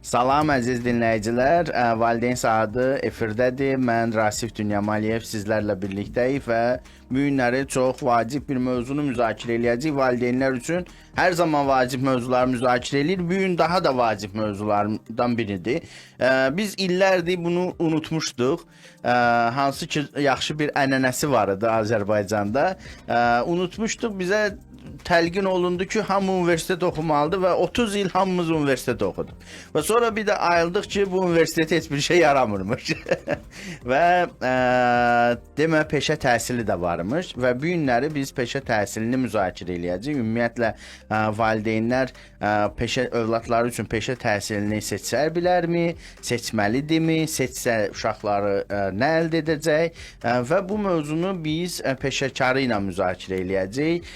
Salam əziz dinləyicilər, Valideyn Saatı efirdədir. Mən Rasif Dünyamaliyev sizlərlə birlikdəyik və bu günləri çox vacib bir mövzunu müzakirə eləyəcəyik. Valideynlər üçün hər zaman vacib mövzuları müzakirə edilir. Bu gün daha da vacib mövzulardan biridir. Biz illərdir bunu unutmuşduq. Hansı ki yaxşı bir ənənəsi var idi Azərbaycanda. Unutmuşduq, bizə təlqin olundu ki, hamı universitet oxumalıdır və 30 il hamımız universitet oxuduq. Və sonra bir də ayıldıq ki, bu universitet heç bir şey yaramırmış. Və demə peşə təhsili də varmış və bu günləri biz peşə təhsilini müzakirə eləyəcəyik. Ümumiyyətlə valideynlər övladları üçün peşə təhsilini seçə bilərmi? Seçməlidirmi? Seçsə uşaqları nə əldə edəcək? Və bu mövzunu biz peşəkarı ilə müzakirə eləyəcəyik.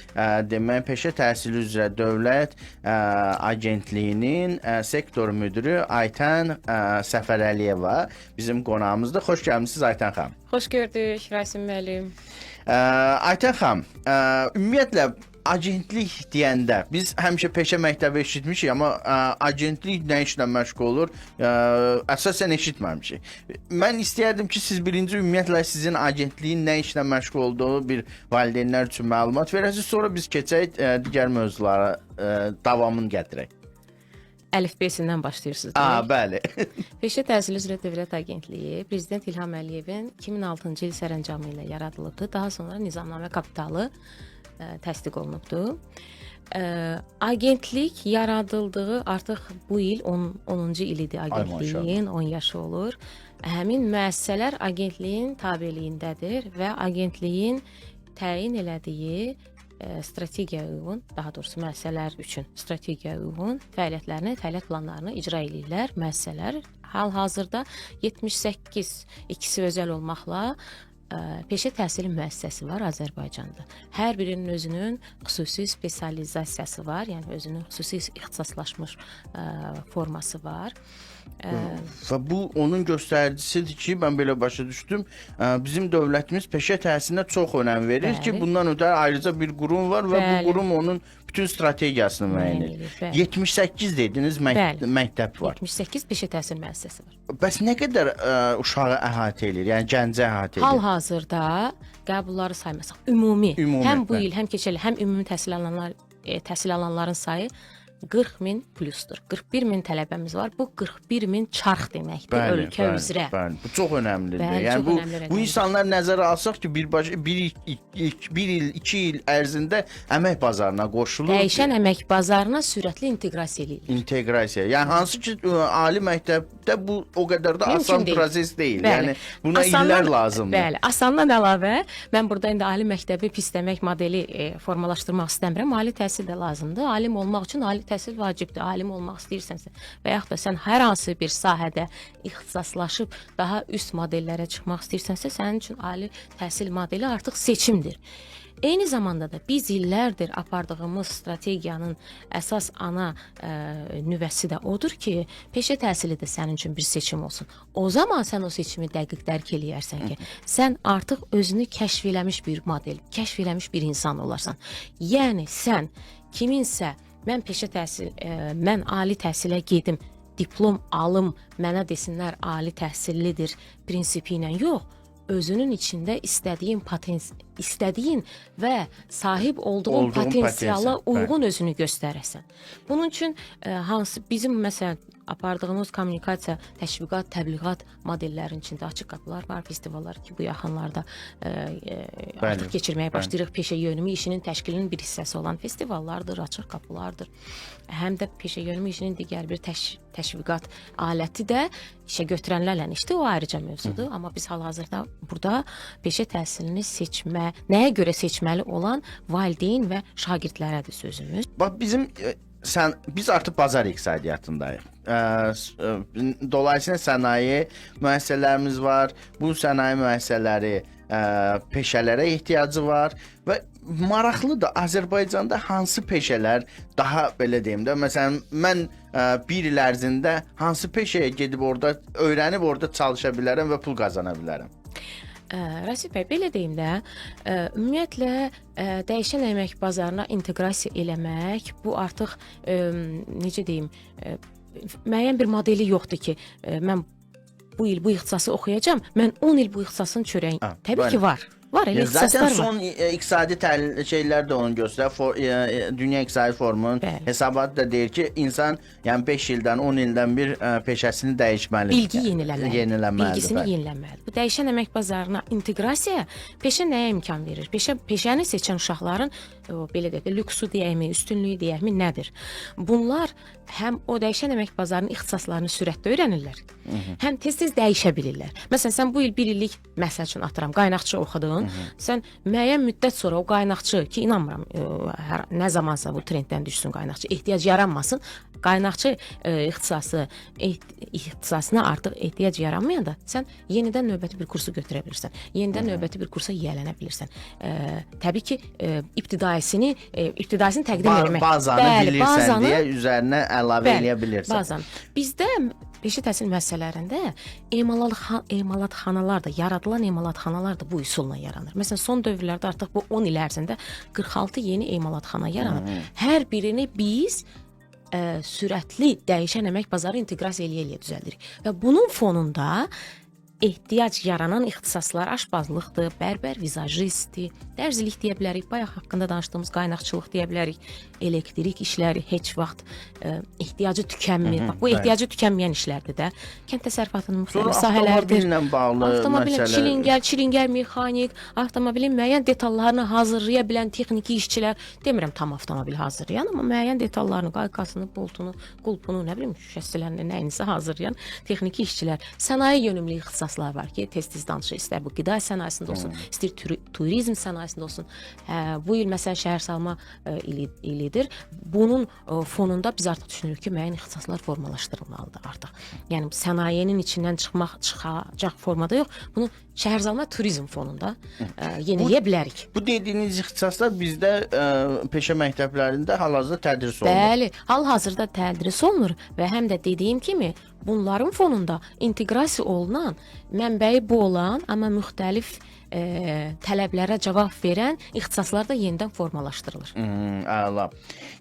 Demək, peşə təhsili üzrə Dövlət Agentliyinin sektor müdürü Aytən Səfərəliyeva bizim qonağımızdır. Xoş gəlmisiniz Aytən xanım. Xoş gördük Rasim müəllim. Aytən xanım, ümumiyyətlə agentlik deyəndə biz həmişə peşə məktəbi eşitmişik, amma agentlik nə işlə məşğul olur? Əsasən eşitməmişik. Mən istəyərdim ki, siz birinci ümumiyyətlə sizin agentliyin nə işlə məşğul olduğu bir valideynlər üçün məlumat verəsiniz, sonra biz keçək digər mövzulara davamını gətirək. Əlifbesindən başlayırsınız. Bəli. Peşə təhsili üzrə Dövlət Agentliyi Prezident İlham Əliyevin 2006-cı il sərəncamı ilə yaradılıbdır. Daha sonra nizamnamə kapitalı təsdiq olunubdur. Agentlik yaradıldığı artıq bu il 10-cu ilidir agentliyin, 10 yaşı olur. Həmin müəssisələr agentliyin tabeliyindədir və agentliyin təyin elədiyi strategiyaya uyğun, daha doğrusu müəssisələr üçün strategiyaya uyğun fəaliyyətlərini, fəaliyyət planlarını icra edirlər müəssisələr. Hal-hazırda 78, ikisi özəl olmaqla peşə təhsili müəssisəsi var Azərbaycanda. Hər birinin özünün xüsusi spesializasiyası var, yəni özünün xüsusi ixtisaslaşmış forması var. Və bu onun göstəricisidir ki, mən belə başa düşdüm, bizim dövlətimiz peşə təhsilinə çox önəm verir ki, bundan ötəri ayrıca bir qurum var və bu qurum onun bütün strategiyasını müəyyən edir. 78 dediniz məktəb var. 78 peşə təhsil müəssisəsi var. Bəs nə qədər uşağı əhatə edir, yəni gəncə əhatə edir? Hal-hazırda qəbulları saymasaq, ümumi həm bu il, həm keçən il, həm ümumi təhsil alanların sayı 40.000 plusdur. 41.000 tələbəmiz var. Bu 41.000 çarx deməkdir ölkə üzrə. Bəli, bu çox önəmlidir. Bəli, yəni çox bu insanlar nəzərə alsaq ki, bir il, 2 il ərzində əmək bazarına qoşulur. Dəyişən əmək bazarına sürətli inteqrasiya edilir. İnteqrasiya. Yəni hansı ki ali məktəbdə bu o qədər də asan proses deyil. Bəli. Yəni buna illər lazımdır. Bəli, asandan əlavə mən burada indi ali məktəbi pis demək modeli formalaşdırmaq istəmirəm. Ali təhsil də lazımdır. Alim olmaq üçün ali təhsil vacibdir. Alim olmaq istəyirsənsə və yaxud da sən hər hansı bir sahədə ixtisaslaşıb daha üst modellərə çıxmaq istəyirsənsə, sənin üçün ali təhsil modeli artıq seçimdir. Eyni zamanda da biz illərdir apardığımız strategiyanın əsas ana nüvəsi də odur ki, peşə təhsili də sənin üçün bir seçim olsun. O zaman sən o seçimi dəqiq dərk eləyərsən ki, sən artıq özünü kəşf eləmiş bir model, kəşf eləmiş bir insan olarsan. Yəni sən kiminsə mən ali təhsilə gedim, diplom alım, mənə desinlər ali təhsillidir prinsipi ilə yox, özünün içində istədiyin və sahib olduğun potensiala uyğun özünü göstərəsən. Bunun üçün bizim məsələn apardığımız kommunikasiya, təşviqat, təbliğat modellərinin içində açıq qapılar var, festivallar ki, bu yaxınlarda artıq keçirməyə başlayırıq. Peşə yönümü işinin təşkilinin bir hissəsi olan festivallardır, açıq qapılardır. Həm də peşə yönümü işinin digər bir təşviqat aləti də işə götürənlərlə işdir, o ayrıca mövzudur. Amma biz hal-hazırda burada peşə təhsilini nəyə görə seçməli olan valideyn və şagirdlərədir sözümüz. Bax, biz artıq bazar iqtisadiyyatındayıq. Dolayısıyla sənaye müəssisələrimiz var. Bu sənaye müəssisələri peşələrə ehtiyacı var və maraqlıdır. Azərbaycanda hansı peşələr daha belə deyim də, məsələn, mən bir il ərzində hansı peşəyə gedib orada öyrənib orada çalışa bilərəm və pul qazana bilərəm? Rasif bəy, belə deyim də, ümumiyyətlə dəyişən əmək bazarına inteqrasiya eləmək, bu artıq necə deyim, müəyyən bir modeli yoxdur ki, mən bu il bu ixtisası oxuyacağam, mən 10 il bu ixtisasın çörəyin. Təbii bəli. ki, var. Var, elə Zaten ixtisaslar var. son iqtisadi şeyler de onu göstərir. Dünya İqtisadi Forumunun Bəli. hesabatı da deyir ki, insan yəni 5 ildən, 10 ildən bir peşəsini dəyişməlidir. Bilgi yenilənməlidir. Bilgisini bəli. yenilənməlidir. Bu dəyişən əmək bazarına inteqrasiya peşə nəyə imkan verir? Peşəni seçən uşaqların belə deyək də lüksu deyəkmi, üstünlüyü deyəkmi nədir? Bunlar həm o dəyişən əmək bazarının ixtisaslarını sürətlə öyrənirlər, həm tez-tez dəyişə bilirlər. Məsələn, sən bu il 1 illik məsəl üçün atıram, qaynaqçı oxudun, sən müəyyən müddət sonra o qaynaqçı ki, inanmıram, nə zamansa bu trenddən düşsün qaynaqçı, ehtiyac yaranmasın, qaynaqçı ixtisasına artıq ehtiyac yaranmayanda sən yenidən növbəti bir kursu götürə bilirsən. Yenidən növbəti bir kursa yiyələnə bilirsən. Təbii ki, ibtidaisini təqdim etmək. Bazanı bilirsən deyə üzərinə əlavə eləyə bilirsən. Bazan. Bizdə peşə təhsil müəssisələrində emalatxanalar da, yaradılan emalatxanalar da bu üsulla yaranır. Məsələn, son dövrlərdə artıq bu 10 il ərzində 46 yeni emalatxana yaranıb. Hər birini biz sürətli dəyişən əmək bazarı inteqrasiya eləyə düzəldirik. Və bunun fonunda ehtiyac yaranan ixtisaslar aşbazlıqdır, bərbər vizajistdir, dərzilik deyə bilərik, bayaq haqqında danışdığımız qaynaqçılıq deyə bilərik, elektrik işləri heç vaxt ehtiyacı tükənmir. Bax, bu ehtiyacı tükənməyən işlərdir də. Kənd təsərrüfatının müxtəlif sahələridir. Avtomobillə bağlı Avtomobil, çilingər mexanik, avtomobilin müəyyən detallarını hazırlaya bilən texniki işçilər, demirəm tam avtomobil hazırlayan, amma müəyyən detallarını, qaykasını, boltunu, qulpunu, nə bilim, şüşəsilərini, nəyinisə hazırlayan texniki işçilər, sənaye yönümlü ixtisaslar var ki, tez-tez danışır, istər bu qida sənayesində olsun, istər turizm sənayesində olsun. Bu il məsələn şəhər salma ilidir. Bunun fonunda biz artıq düşünürük ki, müəyyən ixtisaslar formalaşdırılmalıdır artıq. Yəni sənayenin içindən çıxacaq formada yox, bunu şəhərsalma turizm fonunda yeniləyə bilərik. Bu dediyiniz ixtisaslar bizdə peşə məktəblərində hal-hazırda tədris olunur. Bəli, hal-hazırda tədris olunur və həm də dediyim kimi bunların fonunda inteqrasiya olunan, mənbəyi bu olan, amma müxtəlif tələblərə cavab verən ixtisaslar da yenidən formalaşdırılır. Əla.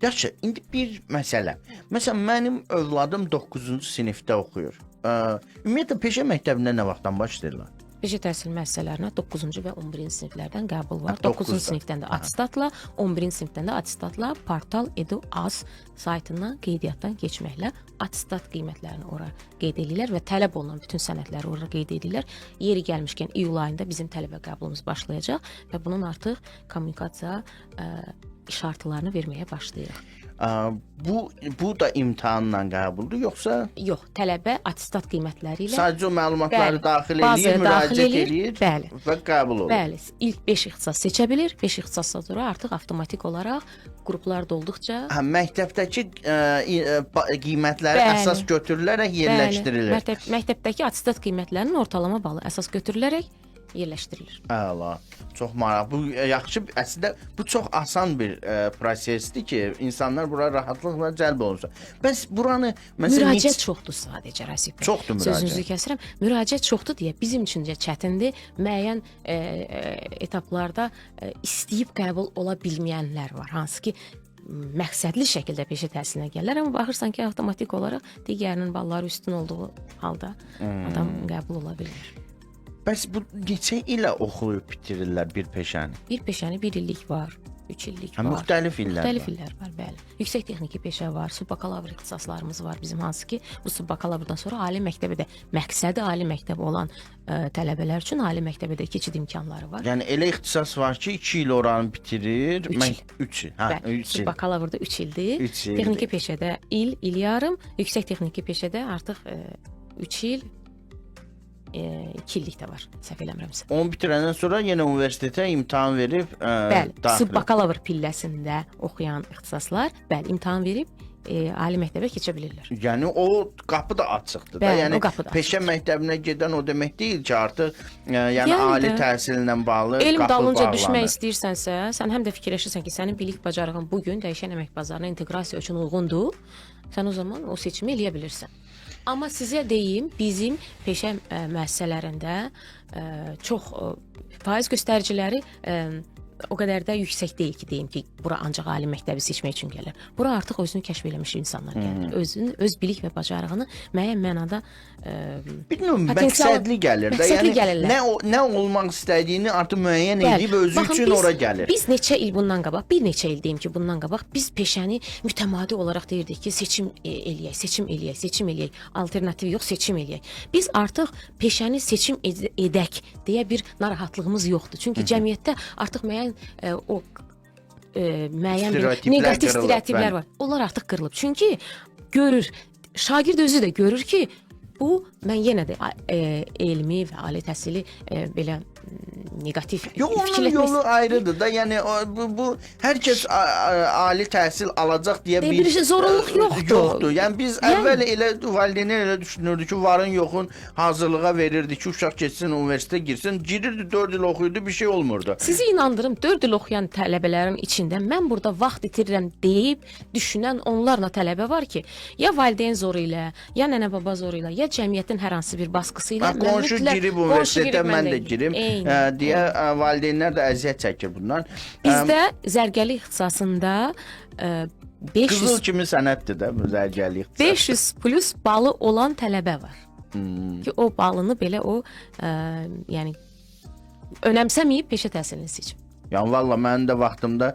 Yaxşı, indi bir məsələ. Məsələn, mənim övladım 9-cu sinifdə oxuyur. Ümumiyyətlə peşə məktəbində nə vaxtdan başlayırlar? Peşə təhsil müəssisələrinə 9-cu və 11-ci siniflərdən qəbul var. 9-cu 9-cu sinifdən də attestatla, 11-ci sinifdən də attestatla Portal Edu.az saytından qeydiyyatdan keçməklə attestat qiymətlərini ora qeyd edirlər və tələb olunan bütün sənədləri ora qeyd edirlər. Yeri gəlmişkən iyul ayında bizim tələbə qəbulumuz başlayacaq və bunun artıq kommunikasiya işartılarını verməyə başlayırıq. Bu da imtahanla qəbuldur, yoxsa? Yox, tələbə attestat qiymətləri ilə Sadəcə o məlumatları daxil edir, müraciət edir və qəbul olur. Bəli, ilk 5 ixtisas seçə bilir. 5 ixtisasdan sonra artıq avtomatik olaraq qruplar dolduqca məktəbdəki qiymətləri əsas götürülərək yerləşdirilir. Məktəbdəki attestat qiymətlərinin ortalama balı əsas götürülərək yerləşdirilir. Əla. Çox maraqlı. Bu yaxşı, əslində bu çox asan bir prosesdir ki, insanlar bura rahatlıqla cəlb olunsun. Bəs buranı məsələn müraciət çoxdur sadəcə Rəsib bəy. Çoxdur müraciət. Sözünüzü kəsirəm. Müraciət çoxdur deyə bizim üçün də çətindir. Müəyyən etaplarda istəyib qəbul ola bilməyənlər var. Hansı ki məqsədli şəkildə peşə təhsilinə gəlirlər, amma baxırsan ki, avtomatik olaraq digərinin balları üstün olduğu halda adam qəbul ola bilmir. Bəs bu neçə ilə oxuyub bitirirlər bir peşəni? Bir peşəni 1 illik var, 3 illik var. Müxtəlif illər Müxtəlif illər var, bəli. Yüksək texniki peşə var, subbakalavr ixtisaslarımız var bizim, hansı ki, bu subbakalavrdan sonra ali məktəbə də, məqsədi ali məktəb olan tələbələr üçün ali məktəbə də keçid imkanları var. Yəni elə ixtisas var ki, 2 il oranı bitirir, 3 il. Hə, 3 il. Subbakalavrda 3 ildir. Texniki peşədə il yarım, yüksək texniki peşədə artıq 3 il 2 illik də var, səhv eləmirəmsə. Onu bitirəndən sonra yenə universitetə imtahan verib bəli, subbakalavr pilləsində oxuyan ixtisaslar, bəli, imtahan verib ali məktəbə keçə bilirlər. Yəni o qapı da açıqdır da. Yəni peşə məktəbinə gedən o demək deyil ki, artıq yəni ali təhsillə bağlı elm qapı dalınca bağlanır. düşmək istəyirsənsə, sən həm də fikirləşirsən ki, sənin bilik bacarığın bu gün dəyişən əmək bazarına inteqrasiya üçün uyğundur. Sən o zaman o seçimi eləyə bilirsən. Amma sizə deyim, bizim peşə müəssisələrində çox faiz göstəriciləri o qədər də yüksək deyil ki, deyim ki, bura ancaq ali məktəbi seçmək üçün gəlir. Bura artıq özünü kəşf eləmiş insanlar gəlir. Öz bilik və bacarığını müəyyən mənada bilmirəm, potensial- məqsədli gəlir də. məqsədli Yəni gəlirlər. nə olmaq istədiyini artıq müəyyən Bəli. edib özü Baxın, üçün ora gəlir. Biz neçə il bundan qabaq, bir neçə il deyim ki, bundan qabaq biz peşəni mütəmadi olaraq deyirdik ki, seçim eləyək, seçim eləyək, seçim eləyək, alternativ yox, seçim eləyək. Biz artıq peşəni seçim edək deyə bir narahatlığımız yoxdur. Çünki cəmiyyətdə artıq müəyyən müəyyən bir Stereotiplər neqativ qırılıb, stereotiplər bəli. var. Onlar artıq qırılıb. Çünki görür, şagird özü də görür ki, bu mən yenə də elmi və ali təhsili belə neqativ Yox, onun yolu ayrıdır da. Yəni bu hər kəs ali təhsil alacaq deyə bir zorunluq yoxdur. Yoxdur. Yəni biz əvvəl elə valideynlər elə düşünürdü ki, varın yoxun hazırlığa verirdi ki, uşaq keçsin universitetə girsin, girirdi 4 il oxuyurdu, bir şey olmurdu. Sizi inandırım, 4 il oxuyan tələbələrin içində mən burada vaxt itirirəm deyib düşünən onlarla tələbə var ki, ya valideyn zoru ilə, ya nənə-baba zoru ilə, ya cəmiyyətin hər hansı bir baskısı ilə Qonşu girib universitetə mən də girim deyə valideynlər də əziyyət çəkir bundan. Bizdə zərgəli ixtisasında 500 Qızıl kimi sənətdir də bu zərgərlik. 500 plus balı olan tələbə var. Ki o balını belə o yəni önəmsəməyib peşə təhsilini seçib. Yəni valla mənim də vaxtımda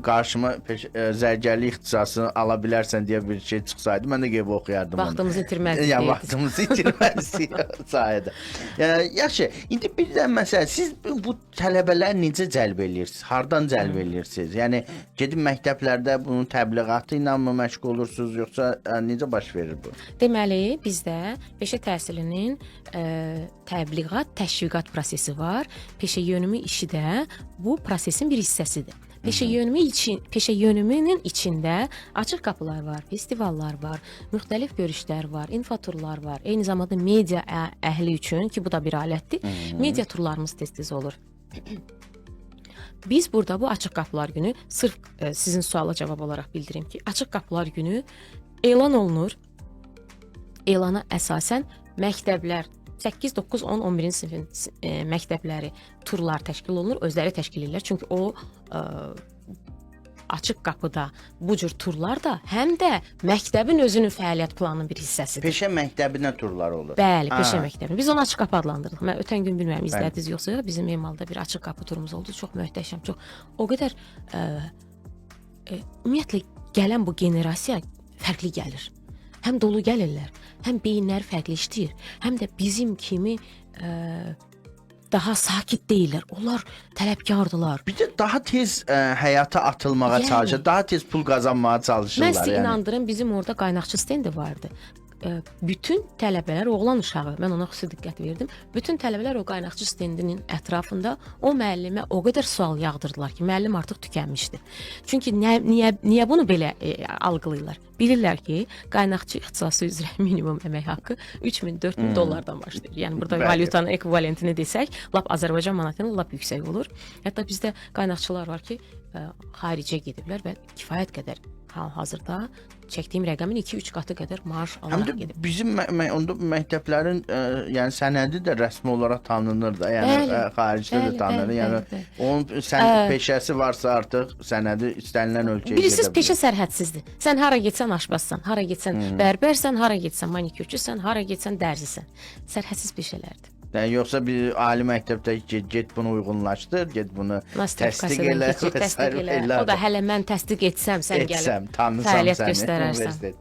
qarşıma zərgərlik ixtisasını ala bilərsən deyə bir şey çıxsaydı, mən də gedib oxuyardım. Vaxtımızı itirməzdik. Yəni vaxtımızı itirməzdik sayədə. Yaxşı, indi bir də məsələ, siz bu tələbələri necə cəlb edirsiniz? Hardan cəlb edirsiniz? Yəni gedib məktəblərdə bunun təbliğatı ilə mi məşğul olursunuz, yoxsa necə baş verir bu? Deməli, bizdə peşə təhsilinin təbliğat, təşviqat prosesi var. Peşə yönümü işi də bu prosesin bir hissəsidir. Peşə yönümünün içində açıq qapılar var, festivallar var, müxtəlif görüşlər var, infoturlar var. Eyni zamanda media əhli üçün ki, bu da bir alətdir. Media turlarımız tez-tez olur. Biz burada bu açıq qapılar günü sırf sizin suala cavab olaraq bildirim ki, açıq qapılar günü elan olunur. Elana əsasən məktəblər 8, 9, 10, 11-ci sinifin məktəbləri turlar təşkil olunur, özləri təşkil edirlər. Çünki o açıq qapıda bu cür turlar da həm də məktəbin özünün fəaliyyət planının bir hissəsidir. Peşə məktəbinə turlar olur. Bəli, peşə məktəbi. Biz onu açıq qapı adlandırdıq. Mən ötən gün bilmirəm izlədiniz yoxsa yox, bizim Emalda bir açıq qapı turumuz oldu. Çox möhtəşəm, çox o qədər ümumiyyətlə gələn bu generasiya fərqli gəlir. Həm dolu gəlirlər, həm beyinləri fərqli işləyir, həm də bizim kimi daha sakit deyillər. Onlar tələbkardılar. Bir də daha tez həyata atılmağa çalışır, daha tez pul qazanmağa çalışırlar. Mən sizə inandırım, bizim orada qaynaqçı stendi vardı. Bütün tələbələr, oğlan uşağı, mən ona xüsusi diqqət verdim. Bütün tələbələr o qaynaqçı stendinin ətrafında o müəllimə o qədər sual yağdırdılar ki, müəllim artıq tükənmişdi. Çünki niyə bunu belə algılayırlar? Bilirlər ki, qaynaqçı ixtisası üzrə minimum əmək haqqı 3000-4000 dollardan başlayır. Yəni burada valyutanın ekvivalentini desək, lap Azərbaycan manatının lap yüksək olur. Hətta bizdə qaynaqçılar var ki, xaricə gediblər və kifayət qədər hal-hazırda çəkdiyim rəqəmin 2-3 qatı qədər maaş alaraq gedib. Bizim onda məktəblərin yəni sənədi də rəsmi olaraq tanınır da. Yəni xaricdə də tanınır. Yəni onun peşəsi varsa artıq sənədi istənilən ölkəyə gedə bilər. Bilirsiniz, peşə sərhədsizdir. Sən hara getsən aşbazsan, hara getsən bərbərsən, hara getsən manikürçüsən, hara getsən dərzisən. Sərhədsiz peşələrdir. Yəni yoxsa bir ali məktəbdə get bunu uyğunlaşdır, get bunu təsdiq elə. O da hələ mən təsdiq etsəm, sən gəlib fəaliyyət göstərərsən.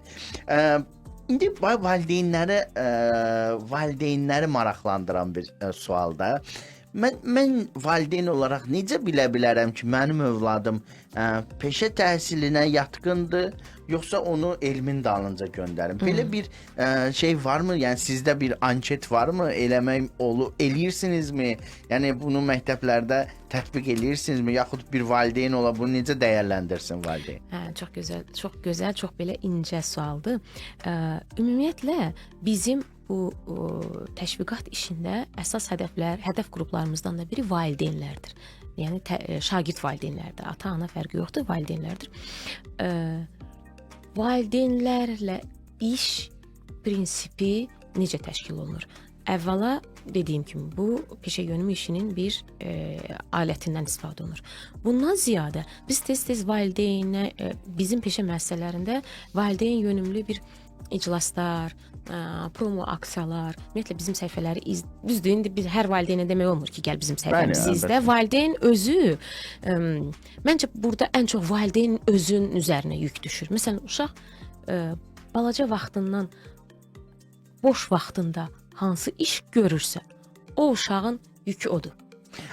İndi valideynləri maraqlandıran bir sualda. Mən valideyn olaraq necə bilə bilərəm ki, mənim övladım peşə təhsilinə yatqındır, yoxsa onu elmin dalınca göndərim? Belə bir şey varmı? Yəni sizdə bir anket varmı? Eləyirsinizmi? Yəni bunu məktəblərdə tətbiq eləyirsinizmi? Yaxud bir valideyn ola bunu necə dəyərləndirsin valideyn? Çox gözəl, çox belə incə sualdır. Ümumiyyətlə bizim bu təşviqat işində əsas hədəf qruplarımızdan da biri valideynlərdir. Yəni şagird valideynlərdir. Ata-ana fərqi yoxdur, valideynlərdir. Valideynlərlə iş prinsipi necə təşkil olunur? əvvəla dediyim kimi bu peşə yönümü işinin bir alətindən istifadə olunur. Bundan ziyadə biz tez-tez valideynə bizim peşə müəssisələrində valideyn yönümlü bir iclaslar, promo aksiyalar, ümumiyyətlə bizim səhifələri düzdür, indi biz hər valideynə demək olmur ki, gəl bizim səhifəmizi izlə. Valideyn özü məncə burada ən çox valideyn özünün üzərinə yük düşür. Məsələn, uşaq balaca vaxtından boş vaxtında hansı iş görürsə, o uşağın yükü odur.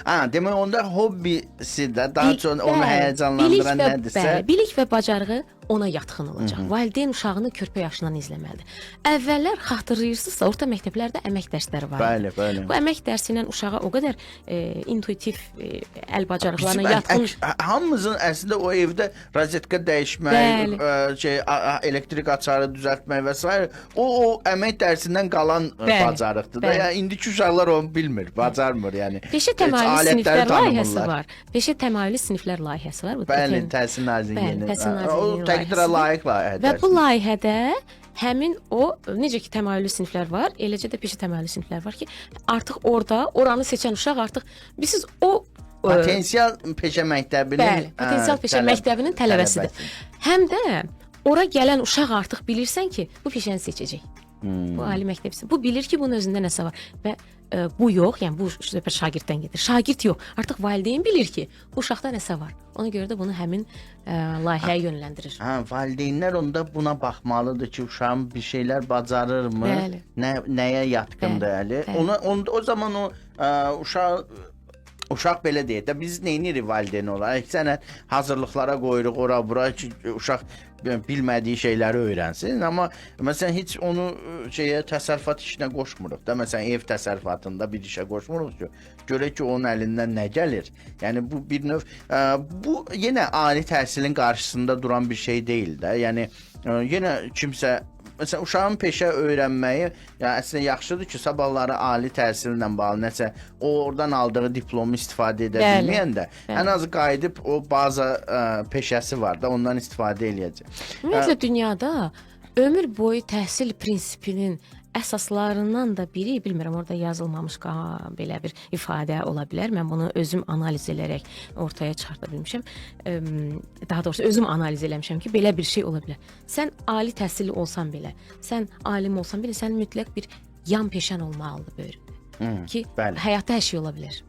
Demək onda hobbisi də daha çox onu həyəcanlandıran nədirsə, bilik və bacarığı ona yatxın olacaq. Valideyn uşağını körpə yaşından izləməlidir. Əvvəllər xatırlayırsınızsa, orta məktəblərdə əmək dərsləri var idi. Bəli. Bu əmək dərsi ilə uşağa o qədər intuitiv əl bacarıqlarına yatxın. Hamımızın əslində o evdə rozetka dəyişmək, elektrik açarı düzəltmək və s. o əmək dərsindən qalan bacarıqdır da. Yəni indiki uşaqlar onu bilmir, bacarmır yəni. Peşə təmayüllü siniflər layihəsi var. Peşə təmayüllü siniflər layihəsi var. Bəli, Təhsil Nazirliyinin təqdirə layiq layihədir. Və bu layihədə həmin o necə ki təmayüllü siniflər var, eləcə də peşə təmayüllü siniflər var ki, artıq oranı seçən uşaq artıq bilirsiniz o potensial peşə məktəbinin potensial peşə məktəbinin tələbəsidir. Həm də ora gələn uşaq artıq bilirsən ki, bu peşəni seçəcək. Bu ali məktəbisi. Bu bilir ki, bunun özündə nəsə var və bu yox, yəni bu söhbət şagirddən gedir. Şagird yox, artıq valideyn bilir ki, bu uşaqda nəsə var. Ona görə də bunu həmin layihəyə yönləndirir. Valideynlər onda buna baxmalıdır ki, uşağın bir şeylər bacarırmı? Nəyə yatkındır? O zaman o uşaq belə deyir də, biz neyinirik valideyn olaraq? Sənə hazırlıqlara qoyuruq ora-bura ki, uşaq bilmədiyi şeyləri öyrənsin. Amma məsələn heç onu təsərrüfat işinə qoşmuruq da. Məsələn ev təsərrüfatında bir işə qoşmuruq ki, görək ki, onun əlindən nə gəlir. Yəni bu bir növ bu yenə ali təhsilin qarşısında duran bir şey deyil də. Yəni yenə kimsə məsələn uşağın peşə öyrənməyi, yəni əslində yaxşıdır ki, sabahları ali təhsillə bağlı nəsə oradan aldığı diplomu istifadə edə bilməyəndə ən azı qayıdıb o baza peşəsi var da, ondan istifadə eləyəcək. Ümumiyyətlə dünyada ömür boyu təhsil prinsipinin əsaslarından da biri, bilmirəm orada yazılmamış belə bir ifadə ola bilər. Mən bunu özüm analiz edərək ortaya çıxarda bilmişəm. Daha doğrusu özüm analiz eləmişəm ki, belə bir şey ola bilər. Sən ali təhsilli olsan belə, sən alim olsan belə, sən mütləq bir yan peşən olmalıdır böyründə. Ki, həyatda hər şey ola bilər.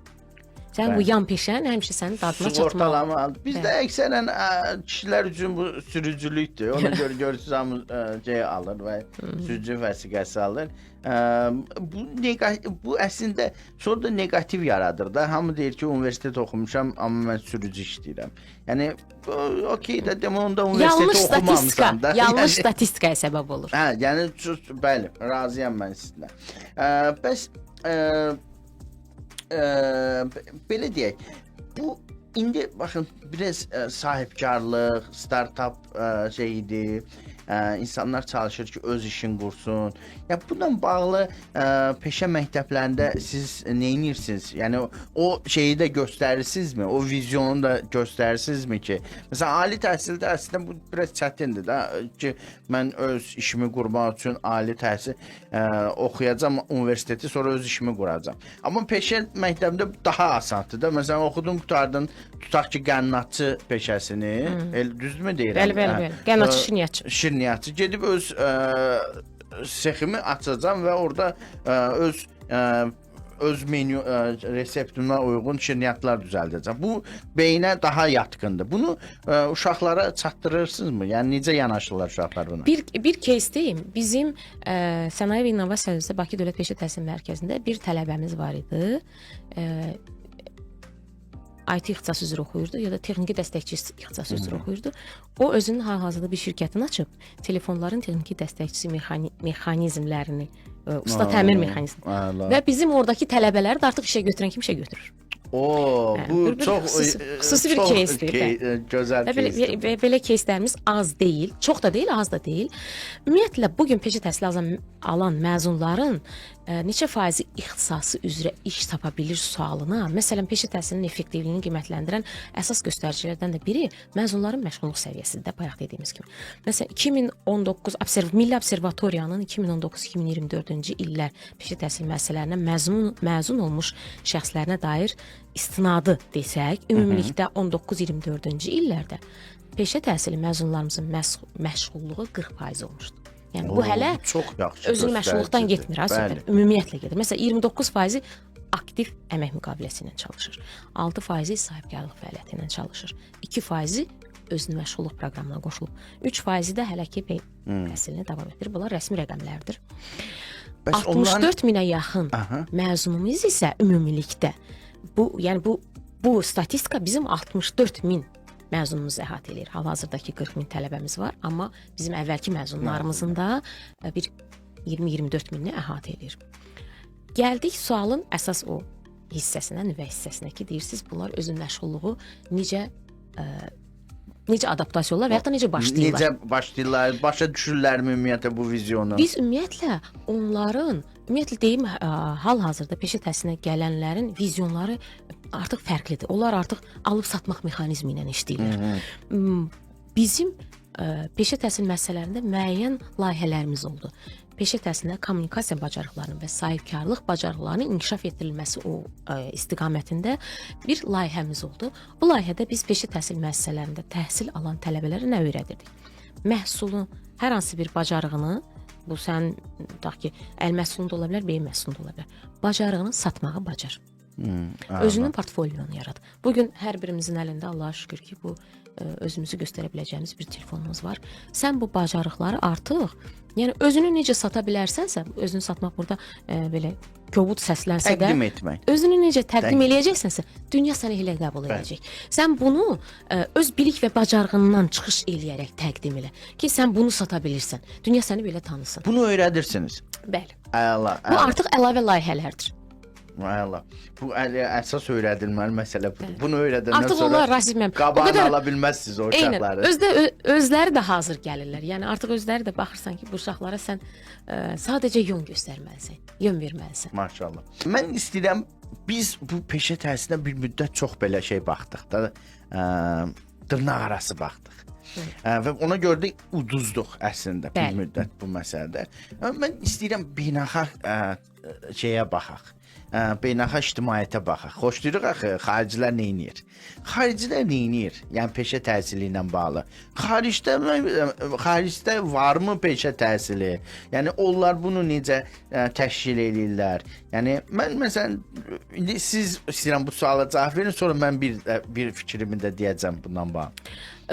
Sən bu yan peşən həmişə sənin dadına çatmalıdır. Bizdə əksərən kişilər üçün bu sürücülükdür. Ona görə görürsünüz hamı alır və sürücü vəsiqəsi alır. Bu əslində sonra da neqativ yaradır da. Hamı deyir ki, universitet oxumuşam, amma mən sürücü işləyirəm. Yəni okey də demək onda universitet oxumamısan da. Yanlış statistikaya səbəb olur. Yəni bəli, razıyam mən sizinlə. Bəs belə deyək, bu indi baxın biraz sahibkarlıq, startup şeyidir. İnsanlar çalışır ki, öz işini qursun. Ya bununla bağlı peşə məktəblərində siz nə edirsiniz? Yəni o şeyi də göstərirsinizmi? O vizyonu da göstərirsinizmi ki, məsələn ali təhsildə əslində bu biraz çətindir də ki, mən öz işimi qurmaq üçün ali təhsil oxuyacağam universiteti, sonra öz işimi quracağam. Amma peşə məktəbində daha asandır da. Məsələn oxudun, qurtardın, tutaq ki, qənnatçı peşəsini, düzdürmü deyirəm? Bəli. Qənnatçı, şirniyyatçı. Gedib öz seximi açacağam və orada öz menyu reseptimə uyğun şirniyyatlar düzəldəcəm. Bu beyinə daha yatkındır. Bunu uşaqlara çatdırırsınızmı? Yəni necə yanaşırlar uşaqlar buna? Bir case deyim. Bizim Sənaye və İnnovasiya üzrə Bakı Dövlət Peşə Təhsil Mərkəzində bir tələbəmiz var idi. IT ixtisası üzrə oxuyurdu ya da texniki dəstəkçi ixtisası üzrə oxuyurdu. O özünün hal-hazırda bir şirkətini açıb, telefonların texniki dəstəkçisi mexanizmlərini, usta təmir mexanizmi. Və bizim oradakı tələbələri də artıq işə götürən kim işə götürür. O, bu bir çox xüsusi bir çox keysdir. gözəl Və keysdir. belə keyslərimiz az deyil, çox da deyil, az da deyil. Ümumiyyətlə bu gün peşə təhsili alan məzunların neçə faizi ixtisası üzrə iş tapa bilir sualına, məsələn, peşə təhsilinin effektivliyini qiymətləndirən əsas göstəricilərdən də biri məzunların məşğulluq səviyyəsidir, bayaq dediyimiz kimi. Məsələn, 2019 Milli Observatoriyanın 2019-2024-cü illər peşə təhsil müəssisələrinə məzun olmuş şəxslərinə dair istinadı desək, ümumilikdə 19-24-cü illərdə peşə təhsili məzunlarımızın məşğulluğu 40% olmuşdur. Yəni bu hələ çox yaxşı özünü məşğulluqdan göstəricidir. getmir, ha, söhbət ümumiyyətlə gedir. Məsələn, 29% aktiv əmək müqaviləsi ilə çalışır. 6% sahibkarlıq fəaliyyəti ilə çalışır. 2% özünü məşğulluq proqramına qoşulub. 3% də hələ ki təhsilini davam etdirir. Bunlar rəsmi rəqəmlərdir. Bəs 64 minə yaxın məzunumuz isə ümumilikdə bu statistika bizim 64 min məzunumuzu əhatə edir. Hal-hazırdakı 40 min tələbəmiz var, amma bizim əvvəlki məzunlarımızın da bir 20-24 minini əhatə edir. Gəldik sualın əsas o hissəsinə, nüvə hissəsinə ki, deyirsiniz bunlar özün məşğulluğu necə adaptasiya olurlar və ya da necə başlayırlar? Necə başlayırlar, başa düşürlərmi ümumiyyətlə bu vizyonu? Biz ümumiyyətlə onların, deyim, hal-hazırda peşə təhsilinə gələnlərin vizyonları artıq fərqlidir. Onlar artıq alıb satmaq mexanizmi ilə işləyirlər. Bizim peşə təhsil müəssisələrində müəyyən layihələrimiz oldu. Peşə təhsilində kommunikasiya bacarıqlarının və sahibkarlıq bacarıqlarının inkişaf etdirilməsi istiqamətində bir layihəmiz oldu. Bu layihədə biz peşə təhsil müəssisələrində təhsil alan tələbələrə nə öyrədirdik? Məhsulun hər hansı bir bacarığını, bu sən tutaq ki, əl məhsulunda ola bilər, beyin məhsulunda ola bilər. Bacarığını satmağı bacar. Özünün portfolyonu yarat. Bugün hər birimizin əlində Allah'a şükür ki, bu özümüzü göstərə biləcəyimiz bir telefonumuz var. Sən bu bacarıqları artıq, yəni özünü necə sata bilərsənsə, özünü satmaq burada belə kobud səslənsə də, təqdim etmək. özünü necə təqdim eləyəcəksənsə, dünya səni elə qəbul edəcək. Sən bunu öz bilik və bacarığından çıxış eləyərək təqdim elə ki, sən bunu sata bilirsən. Dünya səni belə tanısın. Bunu öyrədirsiniz. Bəli. Əla. Bu artıq əlavə layihələrdir. Əla. Bu əsas öyrədilməli məsələ budur. Bunu öyrədəndən Artıq sonra onlar rasizmlə qabağını ala bilməzsiniz o uşaqları. Özləri də hazır gəlirlər. Yəni artıq özləri də baxırsan ki, bu uşaqlara sən sadəcə yön göstərməlisən, yön verməlisən. Maşallah. Mən istəyirəm biz bu peşə təhsilinə bir müddət çox belə şey baxdıq da, dırnaq arası baxdıq. Və ona görə də uduzduq əslində bir müddət bu məsələdə. Mən istəyirəm beynəlxalq şeyə baxaq. Beynəlxalq ictimaiyyətə baxaq. Xoşlayırıq axı xaricilər nə edir? Xaricilər nə edir? Yəni peşə təhsili ilə bağlı. Xaricdə varmı peşə təhsili? Yəni onlar bunu necə təşkil edirlər? Yəni mən məsələn indi siz istəyirəm bu suala cavab verin, sonra mən bir fikrimi də deyəcəm bundan bağlı.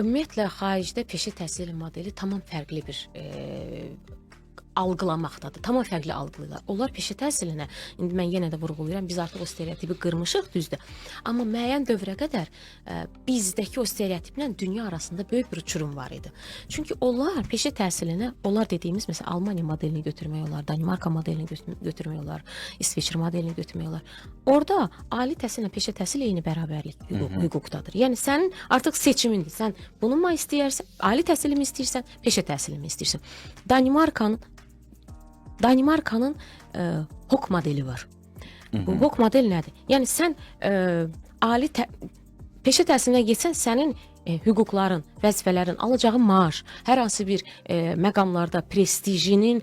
Ümumiyyətlə xaricdə peşə təhsili modeli tamam fərqli bir algılamaqdadır. Tamam fərqli algılayırlar. Onlar peşə təhsilinə, indi mən yenə də vurğulayıram, biz artıq o stereotipi qırmışıq, düzdür. Amma müəyyən dövrə qədər bizdəki o stereotiplə dünya arasında böyük bir uçurum var idi. Çünki onlar peşə təhsilinə, onlar dediyimiz məsələn Almaniya modelini götürmək olar, Danimarka modelini götürmək olar, İsveçrə modelini götürmək olar. Orada ali təhsillə peşə təhsili eyni bərabərlik hüquqdadır. Yəni sənin artıq seçimindir. Sən bunu mu istəyirsən, ali təhsili mi istəyirsən, peşə təhsili mi istəyirsən? Danimarkanın HOK modeli var. Bu HOK model nədir? Yəni sən peşə təhsilinə getsən, sənin hüquqların, vəzifələrin, alacağı maaş, hər hansı bir məqamlarda prestijinin,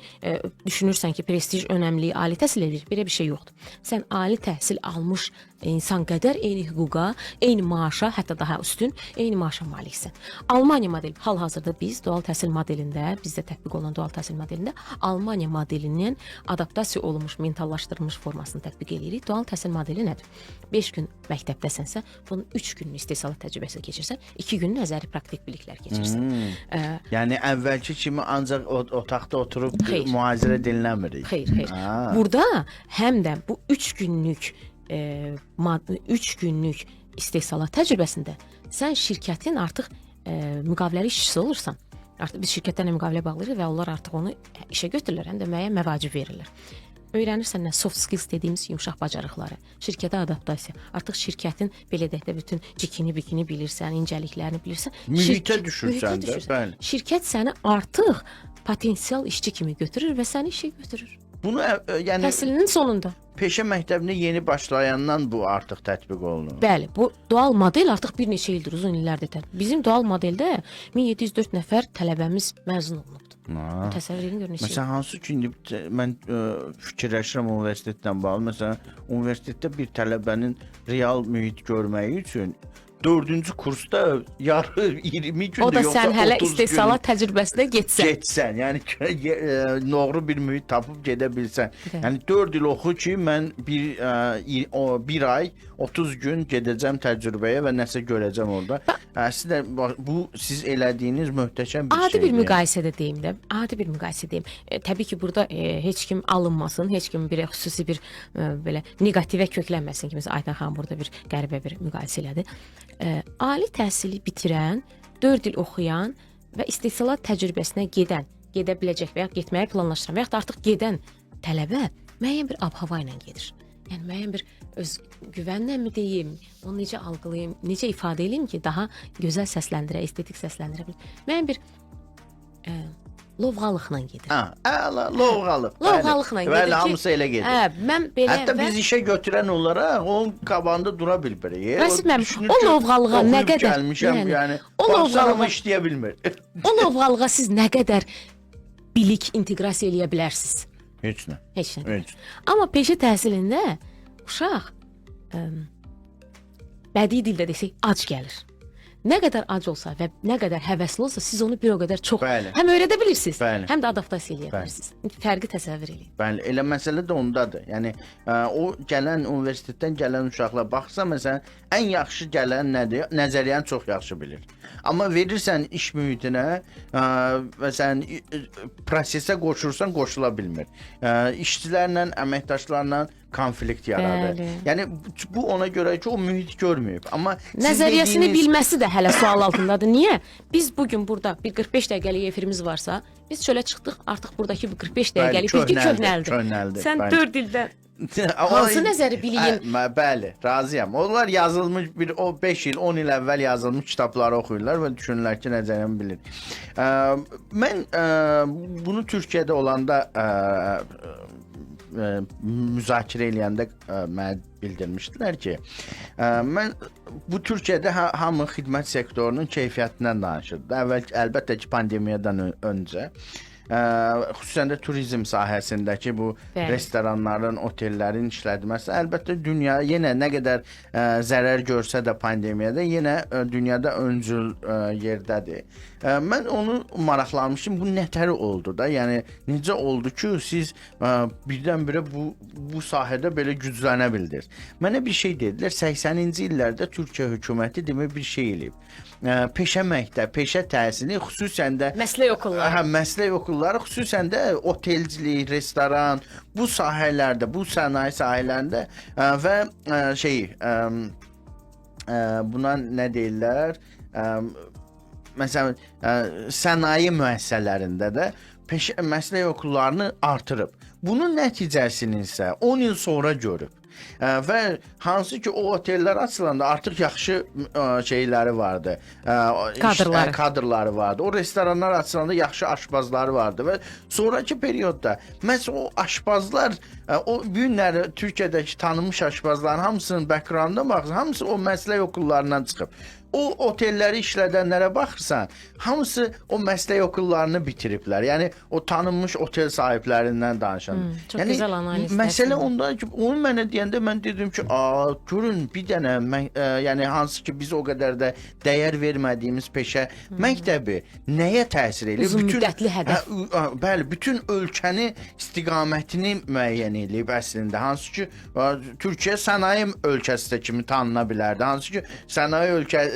düşünürsən ki, prestij önəmli, ali təhsil edir, belə bir şey yoxdur. Sən ali təhsil almış insan qədər eyni hüquqa, eyni maaşa, hətta daha üstün, eyni maaşa maliksən. Almaniya modeli, hal-hazırda biz dual təhsil modelində, bizdə tətbiq olunan dual təhsil modelində Almaniya modelinin adaptasiya olunmuş, mentallaşdırılmış formasını tətbiq edirik. Dual təhsil modeli nədir? 5 gün məktəbdəsənsə, bunun 3 günlük istehsalat təcrübəsi keçirsən, 2 gün nəzəri praktik biliklər keçirsən. Yəni əvvəlki kimi ancaq otaqda oturub mühazirə dinləmirik. Xeyr. Burada həm də bu 3 günlük istehsalat təcrübəsində sən şirkətin artıq müqaviləli işçisi olursan. Artıq biz şirkətlərlə müqavilə bağlayırıq və onlar artıq onu işə götürürlər, həm də müəyyən məvacib verirlər. öyrənirsən nə soft skills dediyimiz yumşaq bacarıqları, şirkətə adaptasiya. Artıq şirkətin belə deyək də bütün cikini-bikini bilirsən, incəliklərini bilirsən. Mühitə düşürsən də, bəli. Şirkət səni artıq potensial işçi kimi götürür və səni işə götürür. Bunu yəni Təhsilinin sonunda. peşə məktəbinə yeni başlayandan bu artıq tətbiq olunur. Bəli, bu dual model artıq bir neçə ildir, uzun illərdir tətbiq. Bizim dual modeldə 1704 nəfər tələbəmiz məzun olunubdu. Təsəvvür edin görün neçə. Məsələn, hansı ki, indi mən fikirləşirəm universitetlə bağlı. Məsələn, universitetdə bir tələbənin real mühit görməyi üçün 4-cü kursda yarı 20 gündür, O da yoxsa sən hələ 30 istehsalat təcrübəsinə getsən. getsən, yəni doğru bir mühit tapıb gedə bilsən. Yəni 4 il oxu ki, mən bir ay 30 gün gedəcəm təcrübəyə və nəsə görəcəm orada. Əslində bu siz elədiyiniz möhtəşəm bir şeydir. Adi bir müqayisədə deyim də, adi bir müqayisə deyim. Təbii ki, burada heç kim alınmasın, heç kim bir xüsusi bir belə neqativə köklənməsin ki, məsələn Aytan xanım burada bir qəribə bir müqayisə elədi. Ali təhsili bitirən, 4 il oxuyan və istehsalat təcrübəsinə gedə biləcək və ya getməyi planlaşdıran və ya da artıq gedən tələbə müəyyən bir ab-hava ilə gedir. Yəni müəyyən bir öz güvənlə mi deyim, onu necə algılayım, necə ifadə edeyim ki, daha gözəl səsləndirə, estetik səsləndirə bilim. Müəyyən bir lovğalıqla gedir. Lovğalıq. Lovğalıqla gedir. Bəli, hamısı elə gedir. Mən belə Hətta biz işə götürən onlara onun qabağında dura bilmirik. Rasim müəllim, o lovğalığa nə qədər gəlmişəm, yəni o lovğalığa işləyə bilmir. O lovğalığa siz nə qədər bilik inteqrasiya eləyə bilərsiniz? Heç nə. Heç nə. Heç. Amma peşə təhsilində uşaq bədii dildə desək ac gəlir. Nə qədər ac olsa və nə qədər həvəsli olsa siz onu bir o qədər çox həm öyrədə bilirsiniz, həm də adaptasiya eləyə bilirsiniz. Fərqi təsəvvür eləyin. Bəli, elə məsələ də ondadır. Yəni o gələn universitetdən gələn uşaqlar baxsa məsələn ən yaxşı gələn nədir? Nəzəriyyəni çox yaxşı bilir. Amma verirsən iş mühitinə və sən prosesə qoşursan qoşula bilmir. İşçilərlə, əməkdaşlarla konflikt yaradır. Bəli. Yəni bu ona görə ki, o mühit görməyib. Amma nəzəriyyəsini bilməsi də hələ sual altındadır. Niyə? Biz bugün burada bir 45 dəqiqəlik efirimiz varsa, biz çölə çıxdıq, artıq buradakı bu 45 dəqiqəlik bilgi köhnəldi. Sən 4 ildə hansı nəzəri biliyin? Bəli, razıyam. Onlar yazılmış bir o 5 il, 10 il əvvəl yazılmış kitabları oxuyurlar və düşünürlər ki, nəzəriyyəni bilir. Mən bunu Türkiyədə olanda müzakirə eləyəndə mənə bildirmişdilər ki, mən bu Türkiyədə hamı xidmət sektorunun keyfiyyətindən danışırdı. Əlbəttə ki, pandemiyadan öncə. Xüsusən də turizm sahəsindəki bu restoranların, otellərin işlədilməsi əlbəttə dünya yenə nə qədər zərər görsə də pandemiyada yenə dünyada öncül yerdədir. Mən onu maraqlanmışdım. Bu nətər oldu da? Yəni necə oldu ki, siz birdən-birə bu sahədə belə güclənə bildiniz? Mənə bir şey dedilər. 80-ci illərdə Türkiyə hökuməti demə bir şey eləyib. Peşə məktəb, peşə təhsili xüsusən də məslək okulları. Məslək okulları xüsusən də otelcilik, restoran, bu sahələrdə, bu sənaye sahələrində və buna nə deyirlər? Məsələn, sənaye müəssisələrində də peşə məslək okullarını artırıb. Bunun nəticəsini isə 10 il sonra görüb. Və hansı ki o otellər açılanda artıq yaxşı şeyləri vardı. Kadrları vardı. O restoranlar açılanda yaxşı aşpazları vardı və sonraki periodda məhz o aşpazlar o günləri Türkiyədəki tanınmış aşpazların hamısının backgroundına baxırsan, hamısı o məslək okullarından çıxıb. O otelləri işlədənlərə baxırsan, hamısı o məslək okullarını bitiriblər. Yəni o tanınmış otel sahiblərindən danışan. Çox gözəl analiz. Məsələ ondan ki, onu mənə deyəndə mən dedim ki, görün bir dənə yəni hansı ki biz o qədər də dəyər vermədiyimiz peşə məktəbi nəyə təsir eləyir? Uzunmüddətli hədəf. Bəli, bütün ölkəni istiqamətini müəyyən eləyib əslində. Hansı ki Türkiyə sənaye ölkəsi də kimi tanına bilərdi. Hansı ki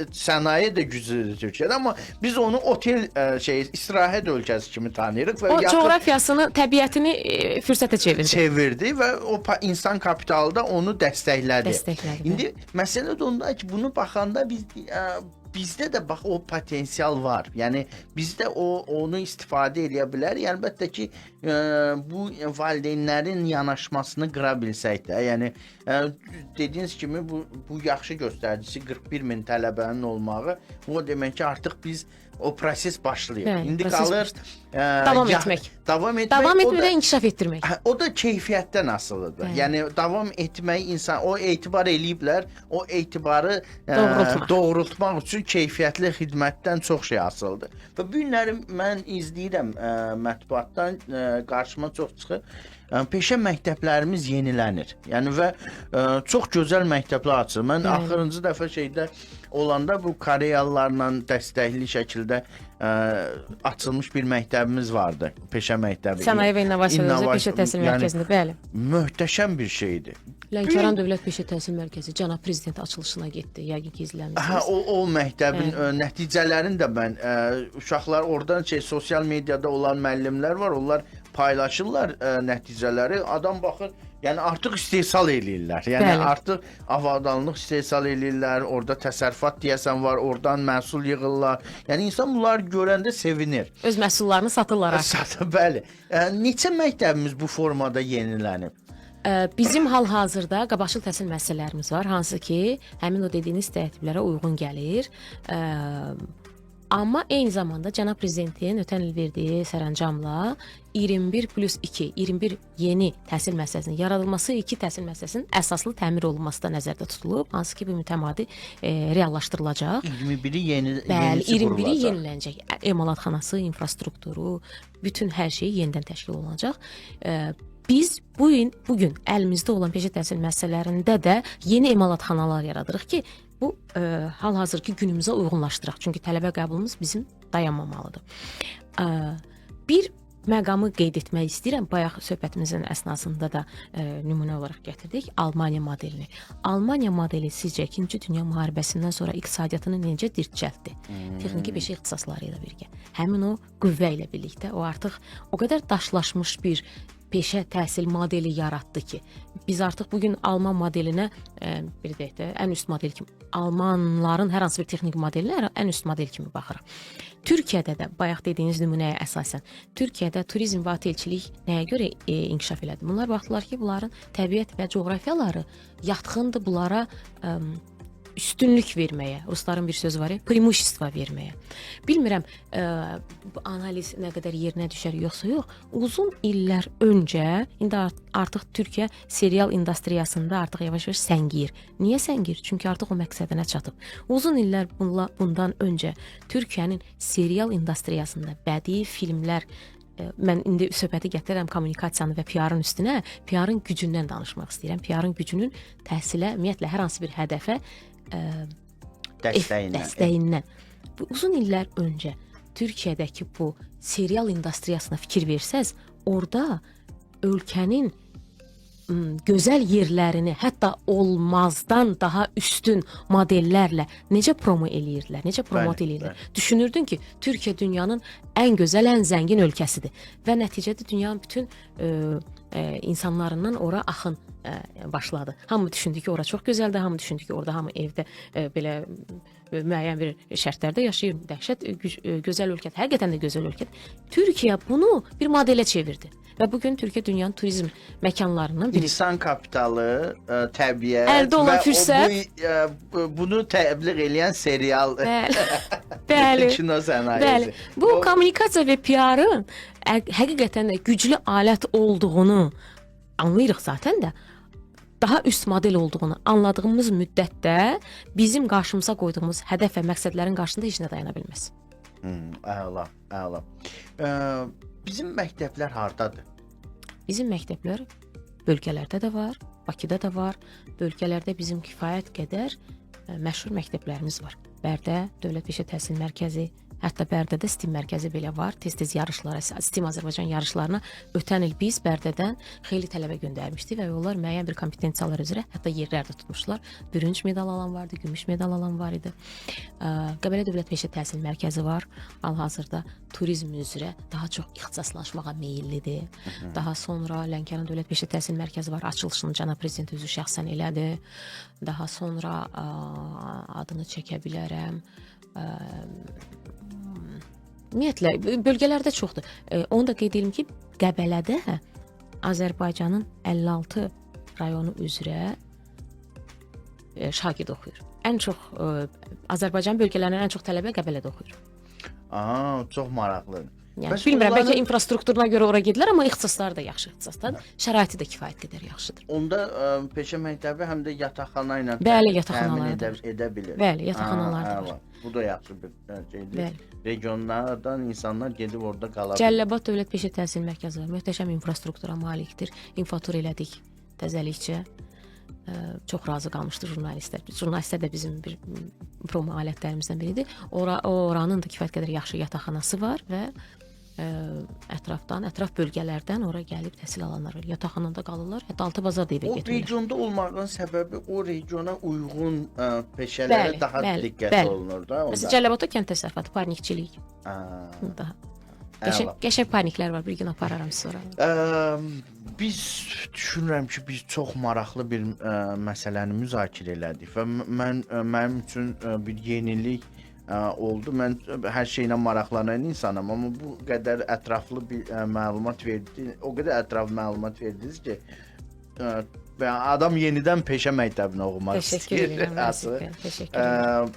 sənaye də güclüdür Türkiyədə, amma biz onu otel istirahət ölkəsi kimi tanıyırıq və o coğrafiyasını, təbiətini fürsətə çevirdi və o insan kapitalı da onu dəstəklədi. İndi məsələ də onda ki, bunu baxanda biz bizdə də bax o potensial var. Yəni bizdə onu istifadə edə bilər. Yəni əlbəttə ki, bu valideynlərin yanaşmasını qıra bilsək də, yəni dediyiniz kimi bu yaxşı göstəricisi 41 min tələbənin olmağı, o demək ki, artıq biz o proses başlayır. Bəli, İndi proses qalır davam etmək. Davam etmədə inkişaf etdirmək. O da keyfiyyətdən asılıdır. Bəli. Yəni davam etmək insan o etibar eləyiblər, o etibarı doğrultmaq üçün keyfiyyətli xidmətdən çox şey asılıdır. Və bu günləri mən izləyirəm mətbuatdan qarşıma çox çıxır. Peşə məktəblərimiz yenilənir. Yəni və çox gözəl məktəblər açılır. Mən axırıncı dəfə şeydə olanda bu Koreyalılarla dəstəkli şəkildə açılmış bir məktəbimiz vardı. Peşə məktəbi. Sənaye və İnnovasiya üzrə Peşə Təhsil Mərkəzində, bəli. Möhtəşəm bir şeydir. Lənkəran Dövlət Peşə Təhsil Mərkəzi cənab prezident açılışına getdi. Yəqin ki, izləmisiniz. O məktəbin nəticələrini də mən uşaqlar oradan sosial mediada olan müəllimlər var, onlar paylaşırlar nəticələri. Adam baxır, yəni artıq istehsal eləyirlər. Yəni bəli. artıq avadanlıq istehsal eləyirlər. Orada təsərrüfat deyəsən var, oradan məhsul yığırlar. Yəni insan bunları görəndə sevinir. Öz məhsullarını satırlar. Bəli. Neçə məktəbimiz bu formada yenilənib? Bizim hal-hazırda qabaqcıl təhsil müəssisələrimiz var, hansı ki, həmin o dediyiniz tərtiblərə uyğun gəlir. Amma eyni zamanda cənab prezidentin ötən il verdiyi sərəncamla 21+2, 21 yeni təhsil müəssisəsinin yaradılması, 2 təhsil müəssisəsinin əsaslı təmir olunması da nəzərdə tutulub, hansı ki, bu mütəmadi reallaşdırılacaq. 21-i yenisi Bəli, 21-i qurulacaq. yenilənəcək. Emalatxanası, infrastrukturu, bütün hər şey yenidən təşkil olunacaq. Biz bu gün əlimizdə olan peşə təhsil müəssisələrində də yeni emalatxanalar yaradırıq ki, bu hal-hazırki günümüzə uyğunlaşdıraq. Çünki tələbə qəbulumuz bizim dayanmamalıdır. Bir məqamı qeyd etmək istəyirəm. Bayaq söhbətimizin əsnasında da nümunə olaraq gətirdik Almaniya modelini. Almaniya modeli sizcə 2-ci Dünya müharibəsindən sonra iqtisadiyyatını necə dirçəltdi? Texniki peşə ixtisasları ilə birgə. Həmin o qüvvə ilə birlikdə o artıq o qədər daşlaşmış bir peşə təhsil modeli yaratdı ki, biz artıq bugün Alman modelinə bir deyək də ən üst model kimi, Almanların hər hansı bir texniki modelinə ən üst model kimi baxırıq. Türkiyədə də bayaq dediyiniz nümunəyə əsasən Türkiyədə turizm və otelçilik nəyə görə inkişaf elədi? Bunlar baxdılar ki, bunların təbiət və coğrafiyaları yatkındır bunlara üstünlük verməyə. Rusların bir sözü var ya, преимущество verməyə. Bilmirəm, bu analiz nə qədər yerinə düşər yoxsa yox. Uzun illər öncə, indi artıq Türkiyə serial industriyasında artıq yavaş-yavaş səngiyir. Niyə səngiyir? Çünki artıq o məqsədinə çatıb. Uzun illər bundan öncə Türkiyənin serial industriyasında bədii filmlər mən indi söhbəti gətirirəm kommunikasiyanın və PR-ın üstünə, PR-ın gücündən danışmaq istəyirəm. PR-ın gücünün təhsilə, ümumiyyətlə hər hansı bir hədəfə dəstəyindən. Bu uzun illər öncə Türkiyədəki bu serial industriyasına fikir versəz, orada ölkənin gözəl yerlərini hətta olmazdan daha üstün modellərlə necə promo eləyirdilər, necə promot eləyirdilər. Düşünürdün ki, Türkiyə dünyanın ən gözəl, ən zəngin ölkəsidir və nəticədə dünyanın bütün insanlarından ora axın başladı. Hamı düşündü ki, ora çox gözəldir, hamı düşündü ki, orada hamı evdə belə müəyyən bir şərtlərdə yaşayır. Dəhşət gözəl ölkədir, həqiqətən də gözəl ölkədir. Türkiyə bunu bir modelə çevirdi. Və bugün Türkiyə dünyanın turizm məkanlarından biri. İnsan kapitalı, təbiət əldə olan fürsət, bunu təbliğ edən serial. Bəli. Kino sənayesi. Bəli. Bu kommunikasiya və PR-ın həqiqətən də güclü alət olduğunu anlayırıq zaten də. Daha üst model olduğunu anladığımız müddətdə bizim qarşımıza qoyduğumuz hədəf və məqsədlərin qarşısında heç nə dayana bilməz. Əla, əla. Bizim məktəblər hardadır? Bizim məktəblər bölgələrdə də var, Bakıda da var. Bölgələrdə bizim kifayət qədər məşhur məktəblərimiz var. Bərdə Dövlət Peşə Təhsil Mərkəzi, hətta Bərdədə STEM mərkəzi belə var. Tez-tez yarışlara, STEM Azərbaycan yarışlarına ötən il biz Bərdədən xeyli tələbə göndərmişdik və onlar müəyyən bir kompetensiyalar üzrə hətta yerlər də tutmuşlar. Bürünc medal alan vardı, gümüş medal alan var idi. Qəbələ Dövlət Peşə Təhsil Mərkəzi var. Hal-hazırda turizm üzrə daha çox ixtisaslaşmağa meyllidir. Daha sonra Lənkəran Dövlət Peşə Təhsil Mərkəzi var. Açılışını cənab prezident özü şəxsən elədi. Daha sonra adını çəkə bilərəm. Ümumiyyətlə bölgələrdə çoxdur. Onu da qeyd edim ki, Qəbələdə Azərbaycanın 56 rayonu üzrə şagird oxuyur. Ən çox Azərbaycan bölgələrindən ən çox tələbə Qəbələdə oxuyur. Aha, çox maraqlıdır. Yəni Bəs bilmirəm, onların- bəlkə infrastrukturuna görə ora gedilər, amma ixtisasları da yaxşı ixtisaslar. Şəraiti də kifayət qədər yaxşıdır. Onda peşə məktəbi həm də yataqxana ilə Bəli, təmin yataqxanaları da edə bilir. Bəli, yataqxanalar da Ha, var. əla. Bu da yaxşı bir şeydir. Bəli. Regionlardan insanlar gedib orada qala bilir. Cəlilabad Dövlət Peşə Təhsil Mərkəzi var. Möhtəşəm infrastruktura malikdir. İnfatur elədik təzəlikcə. Çox razı qalmışdı jurnalistlər. Jurnalistlər də bizim bir promo alətlərimizdən biridir. Oranın da kifayət qədər yaxşı yataqxanası var və ətraf bölgələrdən ora gəlib təhsil alanlar var. Yataqxanada qalırlar, hətta altı bazar da evə O gətirirlər. regionda olmağın səbəbi o regiona uyğun peşələrə Bəli, daha bəli, diqqət bəli. olunur da. Məsələn, Cəlilabadda kənd təsərrüfatı, parnikçilik daha. Əla. Qəşəng parniklər var, bir gün apararam sonra. Biz düşünürəm ki, biz çox maraqlı bir məsələni müzakirə elədik və mənim üçün bir yenilik oldu. Mən hər şeylə maraqlanan insanam, amma bu qədər ətraflı bir məlumat verdiniz, o qədər ətraflı məlumat verdiniz ki, və adam yenidən peşə məktəbinə oxumaq Təşəkkür istəyir. edirəm. Təşəkkür edirəm.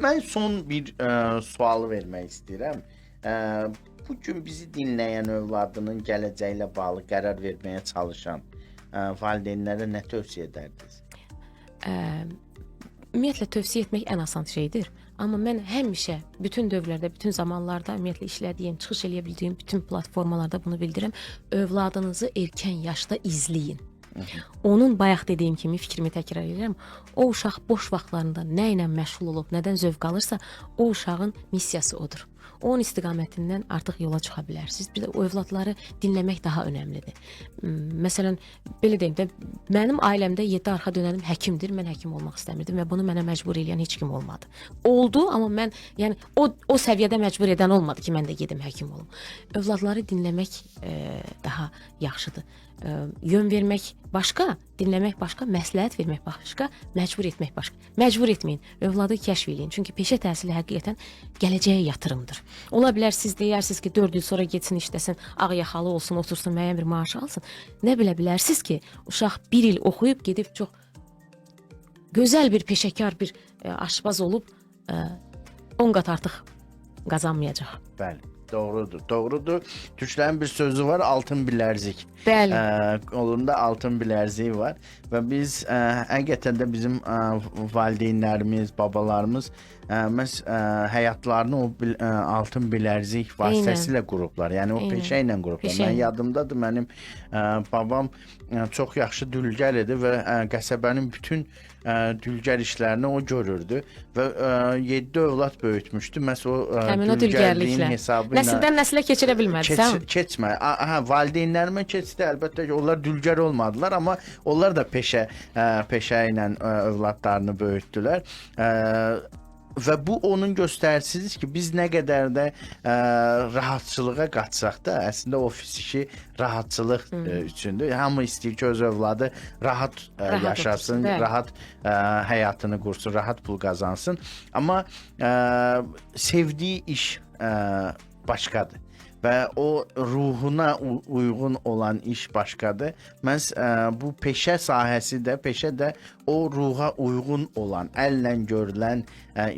Mən son bir sualı vermək istəyirəm. Bu gün bizi dinləyən övladının gələcəyi ilə bağlı qərar verməyə çalışan valideynlərə nə tövsiyə edərdiniz? Ümumiyyətlə tövsiyə etmək ən asan şeydir. Amma mən həmişə bütün dövrlərdə, bütün zamanlarda ümumiyyətlə işlədiyim, çıxış eləyə bildiyim bütün platformalarda bunu bildirirəm. Övladınızı erkən yaşda izləyin. Onun bayaq dediyim kimi fikrimi təkrar edirəm. O uşaq boş vaxtlarında nə ilə məşğul olub, nədən zövq alırsa, o uşağın missiyası odur. Onun istiqamətindən artıq yola çıxa bilərsiniz. Bir də o övladları dinləmək daha önəmlidir. Məsələn, belə deyim də, mənim ailəmdə 7 arxa dönənim həkimdir. Mən həkim olmaq istəmirdim və bunu mənə məcbur edən heç kim olmadı. Oldu, amma mən, yəni o səviyyədə məcbur edən olmadı ki, mən də gedim həkim olum. Övladları dinləmək daha yaxşıdır. Yön vermək başqa, dinləmək başqa, məsləhət vermək başqa, məcbur etmək başqa. Məcbur etməyin, övladı kəşf eləyin. Çünki peşə təhsili həqiqətən gələcəyə yatırımdır. Ola bilər siz deyirsiniz ki, 4 il sonra getsin işləsin, ağ yaxalı olsun, otursun, müəyyən bir maaş alsın. Nə bilə bilərsiniz ki, uşaq 1 il oxuyub gedib çox gözəl bir peşəkar bir aşpaz olub 10 qat artıq qazanmayacaq. Bəli. Doğrudur, doğrudur. Türklərin bir sözü var, altın bilərzik. Bəli. Onunda altın bilərziyi var və biz həqiqətən də bizim valideynlərimiz, babalarımız məhz həyatlarını o altın bilərzik vasitəsilə qurublar. Yəni o peşə ilə qurublar. Mən yadımdadır, mənim babam çox yaxşı dülgər idi və qəsəbənin bütün dülgər işlərini o görürdü və 7 övlad böyütmüşdü. Məhz o dülgərliyin hesabı ilə nəsildən nəslə keçirə bilmədi. Keçmə. Valideynlərimə keçdi. Əlbəttə ki, onlar dülgər olmadılar, amma onlar da peşə ilə övladlarını böyütdülər. Və bu onun göstəricisidir ki, biz nə qədər də rahatçılığa qaçsaq da, əslində ofis işi rahatçılıq üçündür. Hamı istəyir ki, öz övladı rahat yaşasın, rahat həyatını qursun, rahat pul qazansın. Amma sevdiyi iş başqadır və o ruhuna uyğun olan iş başqadır. Məhz bu peşə sahəsi də, peşə də o ruha uyğun olan, əllə görülən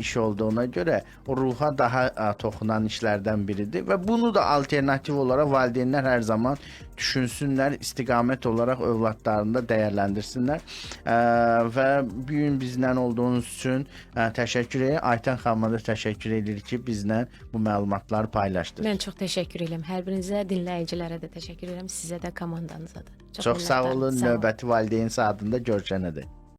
iş olduğuna görə o ruha daha toxunan işlərdən biridir və bunu da alternativ olaraq valideynlər hər zaman düşünsünlər, istiqamət olaraq övladlarını da dəyərləndirsinlər və bu gün bizlə olduğunuz üçün təşəkkür edirəm. Aytən xanıma da təşəkkür edirik ki, bizlə bu məlumatları paylaşdınız. Mən çox təşəkkür edirəm. Hər birinizə, dinləyicilərə də təşəkkür edirəm, sizə də, komandanıza da. Çox sağ olun. Növbəti valideyn saatında görüşənədək.